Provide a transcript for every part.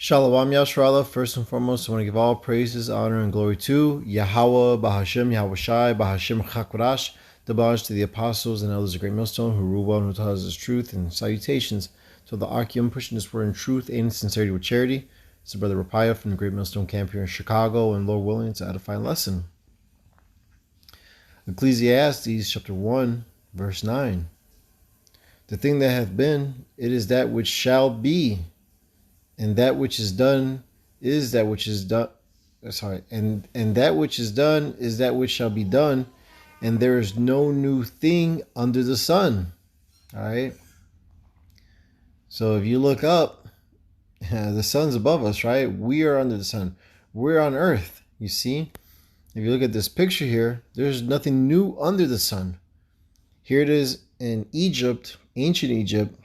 Shalom Yashrala. First and foremost, I want to give all praises, honor, and glory to Yahweh, Bahashim, Yahweh Shai, Bahashim Chakodash, the homage to the apostles and elders of Great Millstone who rule well and who tell us truth, and salutations to the Archeum pushing this word in truth and sincerity with charity. It's the brother Rapaya from the Great Millstone camp here in Chicago, and Lord willing, it's an edifying lesson. Ecclesiastes chapter 1, verse 9. The thing that hath been, it is that which shall be. And that which is done is that which is done. And that which is done is that which shall be done, and there is no new thing under the sun. All right. So if you look up, the sun's above us, right? We are under the sun. We're on earth. You see, if you look at this picture here, there's nothing new under the sun. Here it is in Egypt, ancient Egypt.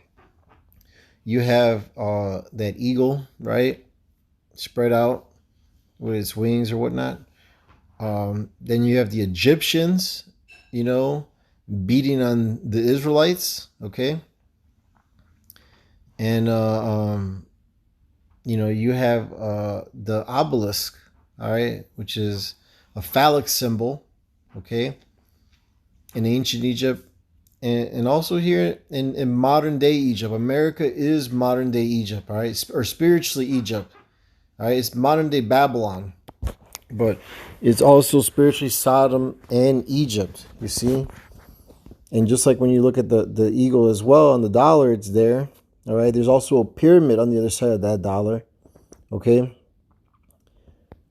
You have that eagle, right, spread out with its wings or whatnot. Then you have the Egyptians, beating on the Israelites, okay? And, you have the obelisk, all right, which is a phallic symbol, okay, in ancient Egypt. And also here in modern day Egypt. America is modern day Egypt, all right? Or spiritually Egypt, all right? It's modern day Babylon. But it's also spiritually Sodom and Egypt, you see? And just like when you look at the eagle as well, on the dollar, it's there, all right? There's also a pyramid on the other side of that dollar, okay?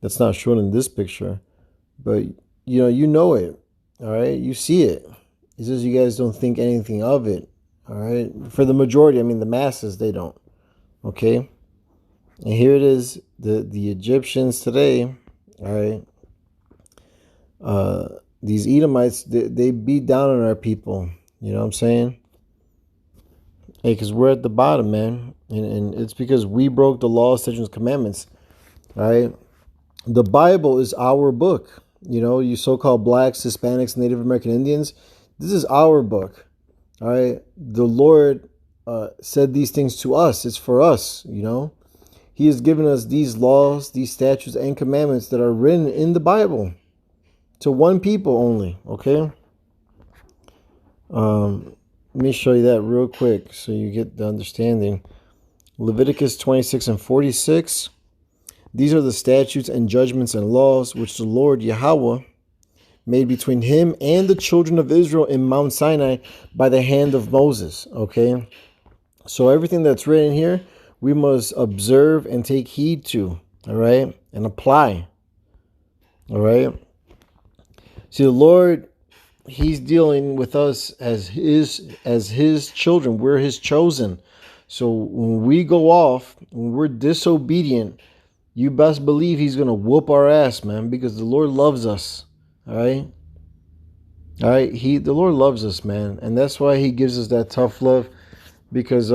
That's not shown in this picture. But, you know it, all right? You see it. It's just you guys don't think anything of it, all right? For the majority, the masses, they don't, okay? And here it is, the Egyptians today, all right? These Edomites, they beat down on our people, you know what I'm saying? Hey, because we're at the bottom, man. And it's because we broke the law, statutes, commandments, all right? The Bible is our book, you so-called blacks, Hispanics, Native American Indians. This is our book, all right? The Lord said these things to us. It's for us, He has given us these laws, these statutes, and commandments that are written in the Bible to one people only, okay? Let me show you that real quick so you get the understanding. Leviticus 26 and 46. These are the statutes and judgments and laws which the Lord Yahweh made between him and the children of Israel in Mount Sinai by the hand of Moses, okay? So everything that's written here, we must observe and take heed to, all right? And apply, all right? See, the Lord, he's dealing with us as his children. We're his chosen. So when we go off, when we're disobedient, you best believe he's going to whoop our ass, man, because the Lord loves us. All right. The Lord loves us, man, and that's why he gives us that tough love, because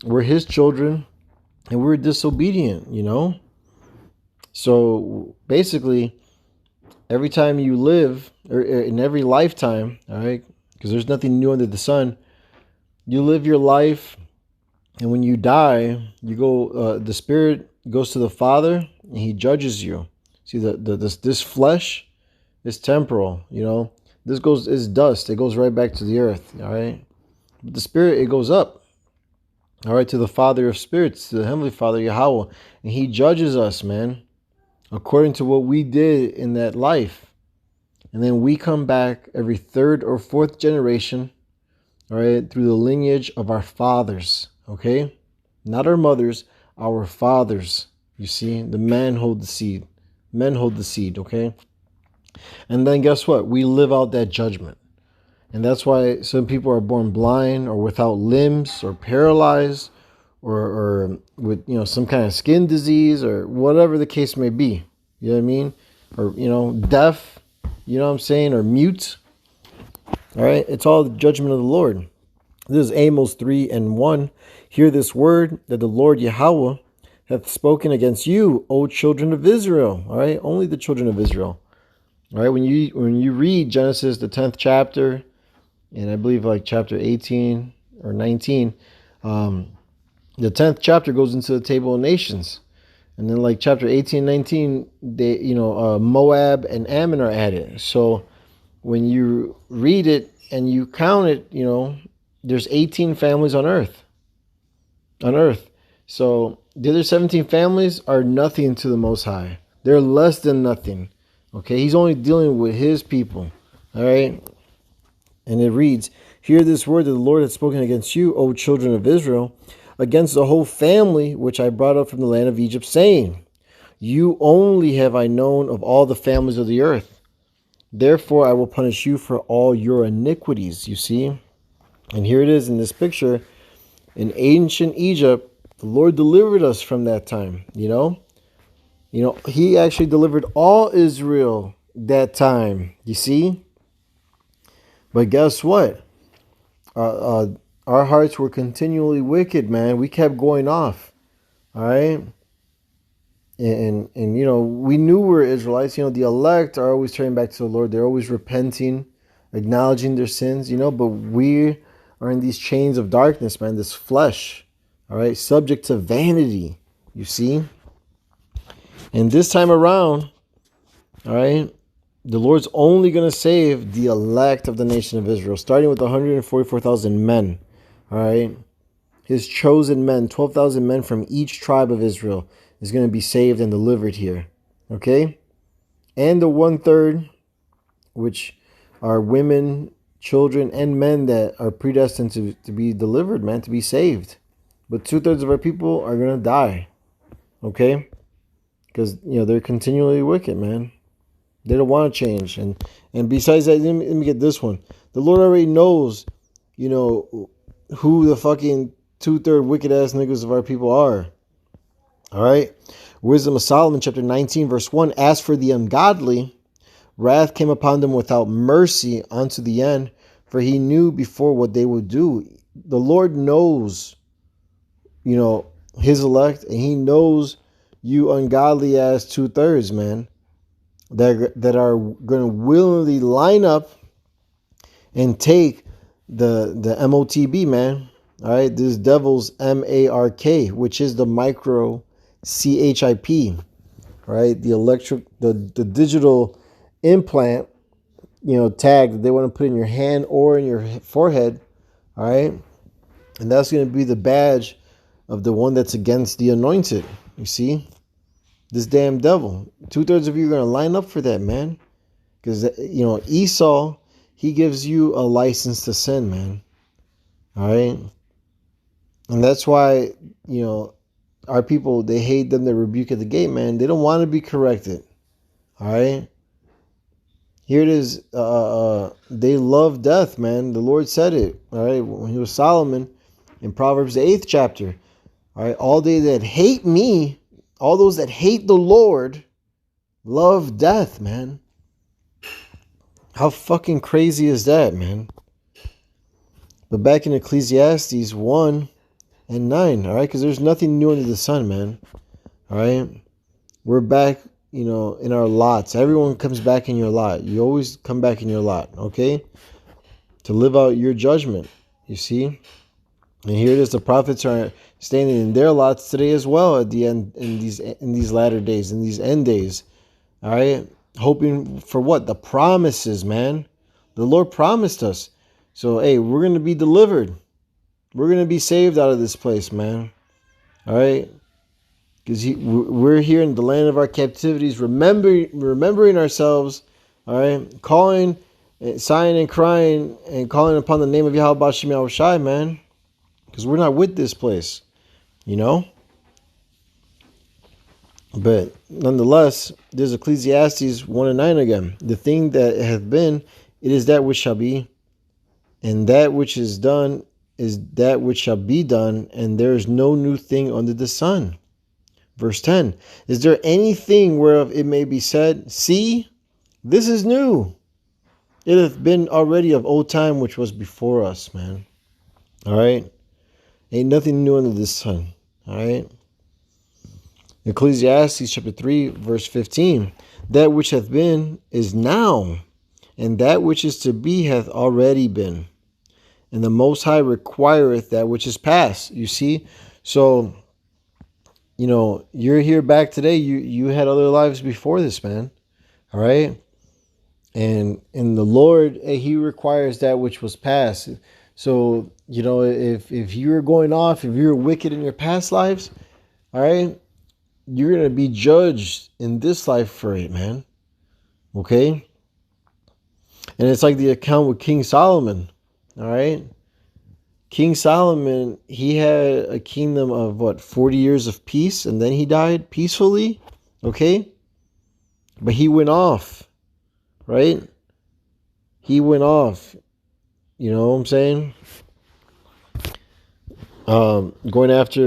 we're his children and we're disobedient, So basically, every time you live, or in every lifetime, all right, because there's nothing new under the sun, you live your life, and when you die, you go. The spirit goes to the Father, and he judges you. See, this flesh. It's temporal, This is dust. It goes right back to the earth, all right? But the spirit, it goes up, all right, to the Father of spirits, to the Heavenly Father, Yahweh. And he judges us, man, according to what we did in that life. And then we come back every third or fourth generation, all right, through the lineage of our fathers, okay? Not our mothers, our fathers. You see, the men hold the seed. Men hold the seed, okay? And then guess what? We live out that judgment. And that's why some people are born blind or without limbs or paralyzed or with, some kind of skin disease or whatever the case may be. You know what I mean? Or, deaf, you know what I'm saying? Or mute. All right? It's all the judgment of the Lord. This is Amos 3 and 1. Hear this word that the Lord Yahweh hath spoken against you, O children of Israel. All right? Only the children of Israel. All right, when you read Genesis, the 10th chapter, and I believe like chapter 18 or 19, The 10th chapter goes into the table of nations. And then like chapter 18 and 19, they, Moab and Ammon are added. So when you read it and you count it, there's 18 families on earth. On earth. So the other 17 families are nothing to the Most High. They're less than nothing. Okay, he's only dealing with his people. All right. And it reads, "Hear this word that the Lord hath spoken against you, O children of Israel, against the whole family which I brought up from the land of Egypt, saying, you only have I known of all the families of the earth. Therefore I will punish you for all your iniquities." You see? And here it is in this picture. In ancient Egypt, the Lord delivered us from that time, he actually delivered all Israel that time, you see? But guess what? Our hearts were continually wicked, man. We kept going off, all right? And we knew we were Israelites. The elect are always turning back to the Lord. They're always repenting, acknowledging their sins, but we are in these chains of darkness, man, this flesh, all right, subject to vanity, you see? And this time around, all right, the Lord's only going to save the elect of the nation of Israel, starting with 144,000 men, all right? His chosen men, 12,000 men from each tribe of Israel is going to be saved and delivered here, okay? And the 1/3, which are women, children, and men that are predestined to be delivered, man, to be saved. But 2/3 of our people are going to die, okay? Because, they're continually wicked, man. They don't want to change. And besides that, let me get this one. The Lord already knows, who the fucking 2/3 wicked ass niggas of our people are. All right. Wisdom of Solomon, chapter 19, verse 1. As for the ungodly, wrath came upon them without mercy unto the end, for he knew before what they would do. The Lord knows, his elect, and he knows you ungodly ass 2/3, man, that are going to willingly line up and take the MOTB, man. All right, this devil's MARK, which is the micro CHIP, right? The digital implant, tag that they want to put in your hand or in your forehead, all right? And that's going to be the badge of the one that's against the anointed, you see? This damn devil. 2/3 of you are going to line up for that, man. Because, Esau, he gives you a license to sin, man. All right? And that's why, our people, they hate them that rebuke at the gate, man. They don't want to be corrected. All right? Here it is. They love death, man. The Lord said it, all right, when he was Solomon in Proverbs, the 8th chapter. All right? All they that hate me, all those that hate the Lord, love death, man. How fucking crazy is that, man? But back in Ecclesiastes 1 and 9, all right? Because there's nothing new under the sun, man. All right? We're back, in our lots. Everyone comes back in your lot. You always come back in your lot, okay? To live out your judgment, you see? And here it is. The prophets are standing in their lots today as well at the end, in these latter days, in these end days. All right? Hoping for what? The promises, man. The Lord promised us. So, hey, we're going to be delivered. We're going to be saved out of this place, man. All right? Because we're here in the land of our captivities, remembering ourselves, all right? Calling, sighing and crying, and calling upon the name of Yahweh B'Shem Yahweh Shai, man. Because we're not with this place, But nonetheless, there's Ecclesiastes 1 and 9 again. The thing that hath been, it is that which shall be, and that which is done is that which shall be done, and there is no new thing under the sun. Verse 10, is there anything whereof it may be said, see, this is new? It hath been already of old time, which was before us, man. All right? Ain't nothing new under the sun. All right? Ecclesiastes chapter 3, verse 15. That which hath been is now, and that which is to be hath already been. And the Most High requireth that which is past. You see? So, you're here back today. You had other lives before this, man. All right. And in the Lord, he requires that which was past. So, if you were going off, if you were wicked in your past lives, all right, you're going to be judged in this life for it, man. Okay. And it's like the account with King Solomon. All right. King Solomon, he had a kingdom of 40 years of peace, and then he died peacefully. Okay. But he went off, right? He went off. You know what I'm saying? Going after,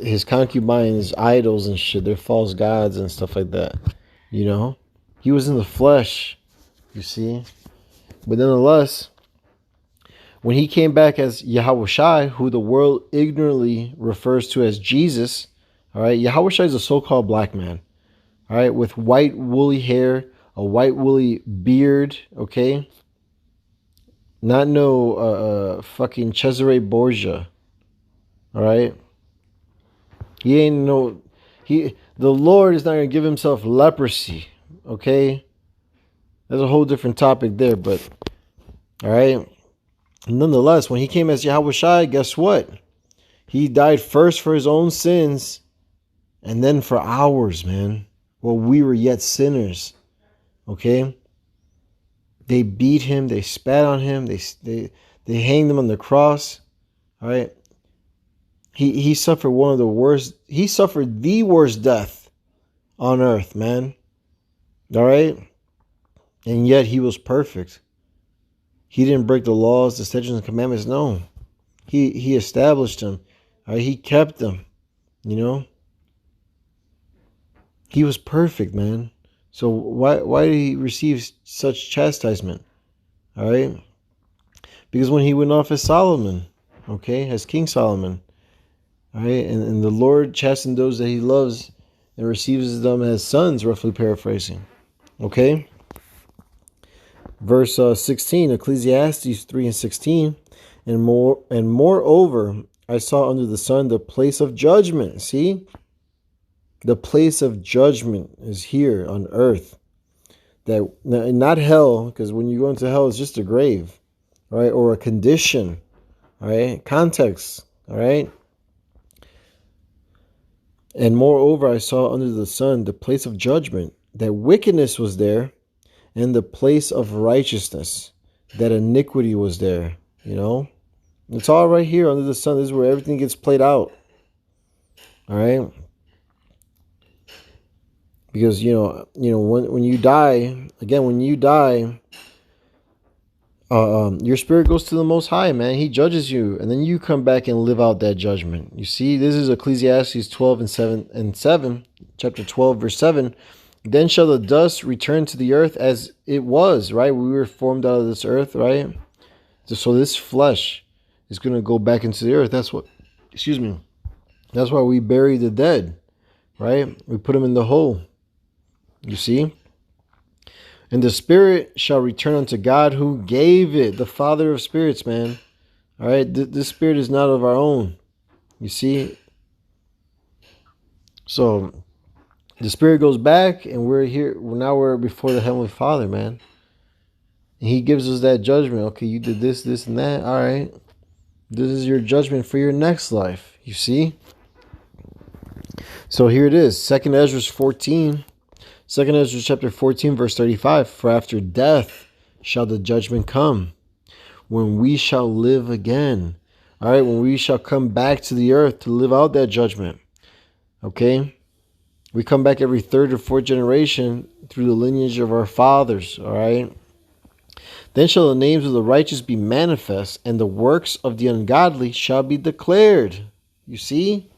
his concubines, idols and shit. They're false gods and stuff like that. He was in the flesh, you see. But nonetheless, when he came back as Yahushai, who the world ignorantly refers to as Jesus, all right, Yahushai is a so-called black man, all right, with white woolly hair, a white woolly beard, okay? Not no fucking Cesare Borgia, all right? The Lord is not going to give himself leprosy, okay? That's a whole different topic there, but, all right? Nonetheless, when he came as Yahushai, guess what? He died first for his own sins and then for ours, man. Well, we were yet sinners, okay? They beat him. They spat on him. They hanged him on the cross, all right? He suffered one of the worst. He suffered the worst death on earth, man. All right? And yet he was perfect. He didn't break the laws, the statutes, and commandments. No. He established them. All right? He kept them. He was perfect, man. So why did he receive such chastisement? All right? Because when he went off as Solomon, okay, as King Solomon, all right, and the Lord chastened those that he loves and receives them as sons, roughly paraphrasing. Okay? Verse 16, Ecclesiastes 3:16, and moreover, I saw under the sun the place of judgment. See? The place of judgment is here on earth. That not hell, because when you go into hell, it's just a grave, all right, or a condition, all right, context, all right. And moreover, I saw under the sun the place of judgment, that wickedness was there, and the place of righteousness, that iniquity was there. It's all right here under the sun. This is where everything gets played out. All right. Because when you die, again, your spirit goes to the Most High, man. He judges you, and then you come back and live out that judgment. You see, this is Ecclesiastes 12:7, chapter 12, verse 7. Then shall the dust return to the earth as it was, right? We were formed out of this earth, right? So this flesh is going to go back into the earth. That's why we bury the dead, right? We put them in the hole. You see? And the spirit shall return unto God who gave it, the Father of spirits, man. All right? This spirit is not of our own. You see? So the spirit goes back, and we're here. Now we're before the Heavenly Father, man. And he gives us that judgment. Okay, you did this, this, and that. All right. This is your judgment for your next life. You see? So here it is. 2 Ezra 14. 2 Ezra chapter 14, verse 35. For after death shall the judgment come, when we shall live again. All right, when we shall come back to the earth to live out that judgment. Okay? We come back every third or fourth generation through the lineage of our fathers. All right? Then shall the names of the righteous be manifest, and the works of the ungodly shall be declared. You see?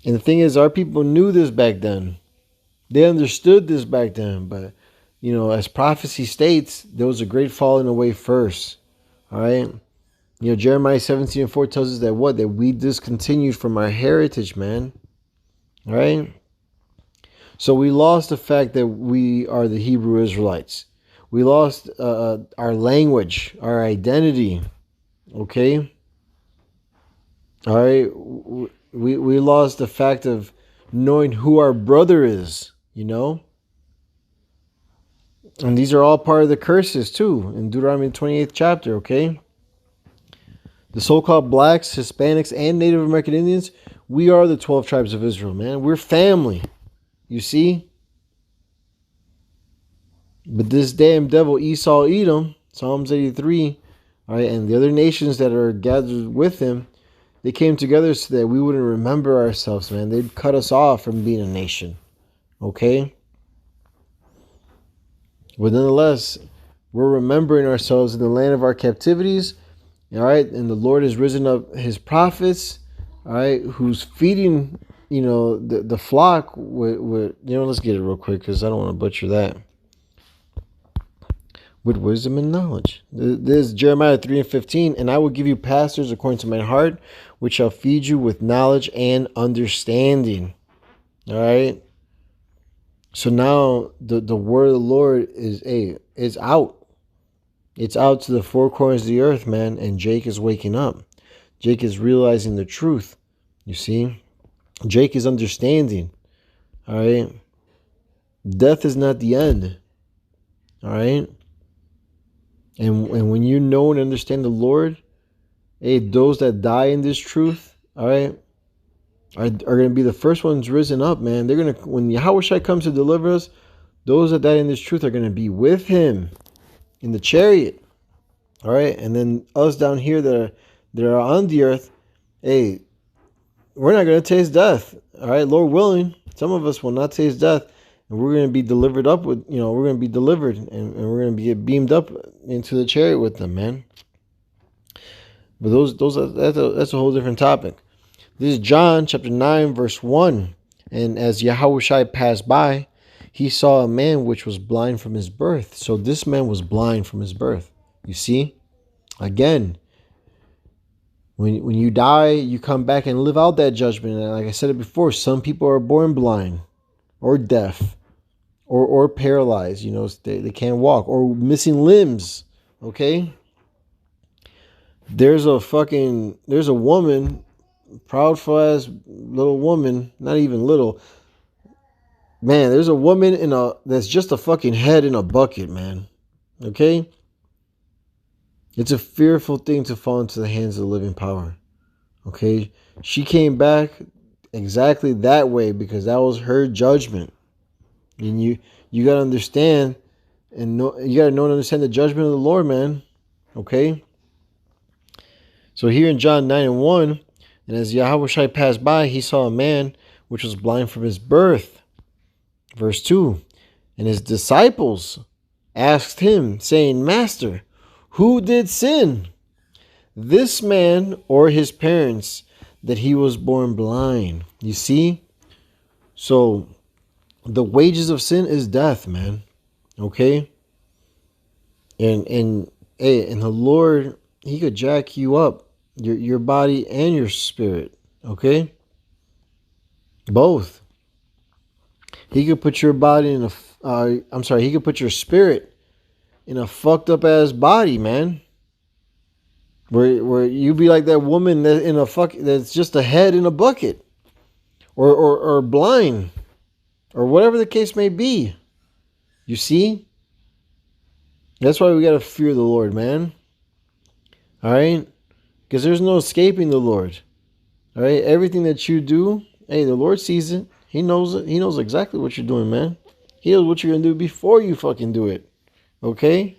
And the thing is, our people knew this back then. They understood this back then, but, as prophecy states, there was a great falling away first. All right? Jeremiah 17:4 tells us that what? That we discontinued from our heritage, man. All right? So we lost the fact that we are the Hebrew Israelites. We lost our language, our identity. Okay? All right. We lost the fact of knowing who our brother is, you know? And these are all part of the curses too in Deuteronomy 28th chapter, okay? The so-called blacks, Hispanics, and Native American Indians, we are the 12 tribes of Israel, man. We're family. You see? But this damn devil Esau Edom, Psalms 83, all right, and the other nations that are gathered with him, they came together so that we wouldn't remember ourselves, man. They'd cut us off from being a nation. Okay? But nonetheless, we're remembering ourselves in the land of our captivities. All right, and the Lord has risen up his prophets, all right, who's feeding, the flock with let's get it real quick because I don't want to butcher that. With wisdom and knowledge. This is Jeremiah 3:15, and I will give you pastors according to my heart, which shall feed you with knowledge and understanding. All right. So now the word of the Lord is out. It's out to the four corners of the earth, man, and Jake is waking up. Jake is realizing the truth. You see? Jake is understanding. All right? Death is not the end. All right? And when you know and understand the Lord, those that die in this truth, all right, are going to be the first ones risen up, man. They're going to, when Yahushua comes to deliver us, those that die in this truth are going to be with him in the chariot. All right, and then us down here that are on the earth, we're not going to taste death. All right, Lord willing, some of us will not taste death, and we're going to be delivered up with, we're going to be delivered, and we're going to get beamed up into the chariot with them, man. But that's a whole different topic. This is John chapter 9, verse 1. And as Yahushua passed by, he saw a man which was blind from his birth. So this man was blind from his birth. You see? Again, when you die, you come back and live out that judgment. And like I said it before, some people are born blind or deaf or paralyzed. They can't walk or missing limbs. Okay? There's a woman, proudful ass little woman, not even little. Man, there's a woman that's just a fucking head in a bucket, man. Okay? It's a fearful thing to fall into the hands of the living power. Okay? She came back exactly that way because that was her judgment. And you got to understand and know, you got to know and understand the judgment of the Lord, man. Okay? So here in John 9:1, and as Yahushua passed by, he saw a man which was blind from his birth. Verse 2, and his disciples asked him, saying, Master, who did sin, this man or his parents, that he was born blind? You see? So the wages of sin is death, man. Okay? And the Lord, he could jack you up, your body and your spirit. Okay? Both. He could put your body in he could put your spirit in a fucked up ass body, man. Where you be like that woman that's just a head in a bucket. Or blind. Or whatever the case may be. You see? That's why we gotta fear the Lord, man. Alright? Because there's no escaping the Lord. Alright? Everything that you do, the Lord sees it. He knows it. He knows exactly what you're doing, man. He knows what you're going to do before you fucking do it. Okay?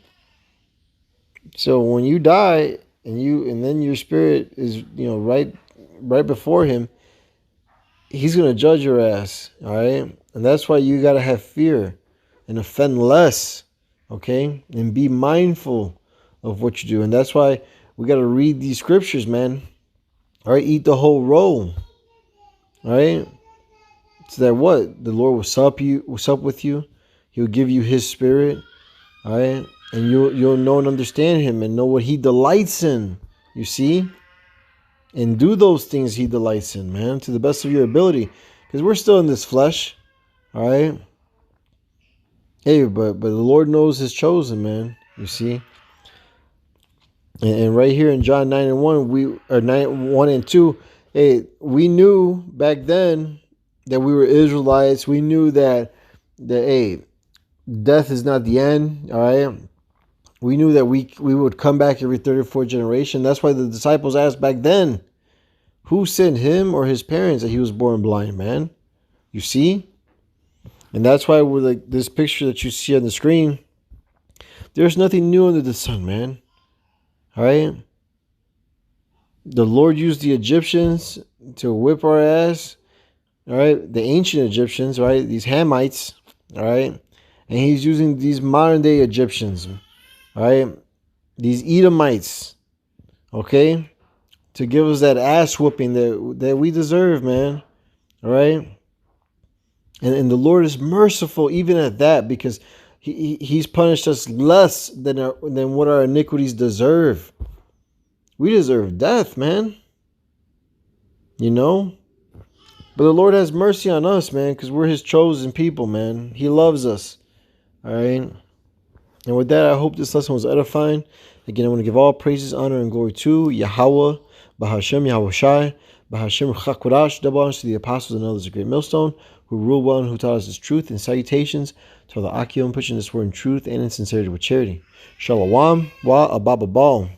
So when you die and then your spirit is, right before him, he's going to judge your ass. All right? And that's why you got to have fear and offend less. Okay? And be mindful of what you do. And that's why we got to read these scriptures, man. All right? Eat the whole roll. All right? So that what? The Lord will sup with you. He'll give you his spirit. All right? And you'll know and understand him and know what he delights in. You see? And do those things he delights in, man, to the best of your ability. Because we're still in this flesh. All right? But the Lord knows his chosen, man. You see? And right here in John 9 and 1, 1 and 2, hey, we knew back then that we were Israelites. We knew that hey, death is not the end. All right. We knew that we would come back every third or fourth generation. That's why the disciples asked back then, who sent him or his parents that he was born blind, man? You see? And that's why with like this picture that you see on the screen, there's nothing new under the sun, man. All right? The Lord used the Egyptians to whip our ass. All right? The ancient Egyptians, right? These Hamites, all right? And he's using these modern day Egyptians, all right? These Edomites, okay? To give us that ass whooping that we deserve, man. All right? And the Lord is merciful even at that, because he's punished us less than what our iniquities deserve. We deserve death, man. You know? But the Lord has mercy on us, man, because we're his chosen people, man. He loves us. All right? And with that, I hope this lesson was edifying. Again, I want to give all praises, honor, and glory to Yahweh, Bahashem, Yahweh Shai, Bahashem, Chakurash, double honors to the apostles and others of Great Millstone, who rule well and who taught us his truth, and salutations to all the Akion pushing this word in truth and in sincerity with charity. Shalom, wa abababal.